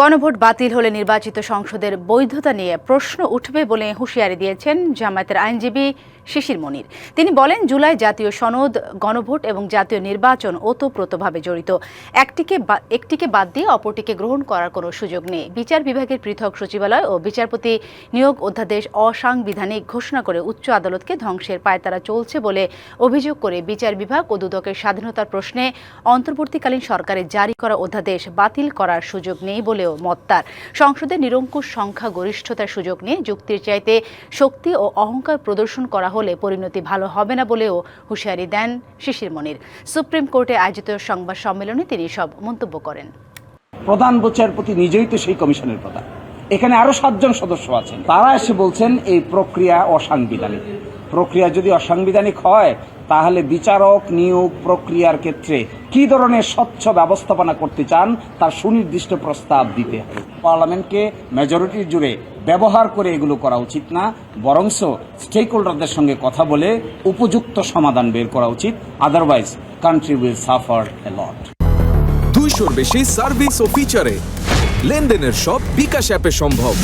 গণভোট বাতিল হলে নির্বাচিত সংসদের বৈধতা নিয়ে প্রশ্ন উঠবে বলে হুঁশিয়ারি দিয়েছেন জামায়াতের আইনজীবী শিশির মনির। তিনি বলেন, জুলাই জাতীয় সনদ, গণভোট এবং জাতীয় নির্বাচন ওতপ্রোতভাবে জড়িত। একটিকে বাদ দিয়ে অপরটিকে গ্রহণ করার কোনো সুযোগ নেই। বিচার বিভাগের পৃথক সচিবালয় ও বিচারপতি নিয়োগ অধ্যাদেশ অসাংবিধানিক ঘোষণা করে উচ্চ আদালতকে ধ্বংসের পায়তারা চলছে বলে অভিযোগ করে বিচার বিভাগ ও দুদকের স্বাধীনতার প্রশ্নে অন্তর্বর্তীকালীন সরকারের জারি করা অধ্যাদেশ বাতিল করার সুযোগ নেই বলেও মত তার। সংসদে নিরঙ্কুশ সংখ্যাগরিষ্ঠতার সুযোগ নিয়ে যুক্তির চাইতে শক্তি ও অহংকার প্রদর্শন করা হলে পরিণতি ভালো হবে না বলেও হুঁশিয়ারি দেন শিশির মনির। সুপ্রিম কোর্টে আয়োজিত সংবাদ সম্মেলনে তিনি সব মন্তব্য করেন। প্রধান বিচারপতি নিজেই তো সেই কমিশনের প্রধান। এখানে আরো 7 জন সদস্য আছেন, তারা এসে বলছেন এই প্রক্রিয়া অসাংবিধানিক। প্রক্রিয়া যদি অসাংবিধানিক হয় তাহলে বিচারক নিয়োগ প্রক্রিয়ার ক্ষেত্রে কি ধরনের স্বচ্ছ ব্যবস্থাপনা করতে চান তার সুনির্দিষ্ট প্রস্তাব দিতে হবে। পার্লামেন্টকে মেজরিটি জুড়ে ব্যবহার করে এগুলো করা উচিত না, বরংস স্টেক হোল্ডারদের সঙ্গে কথা বলে উপযুক্ত সমাধান বের করা উচিত। Otherwise country will suffer a lot. 200-র বেশি সার্ভিস ও ফিচারে লেনদেনের সব বিকাশ অ্যাপে সম্ভব।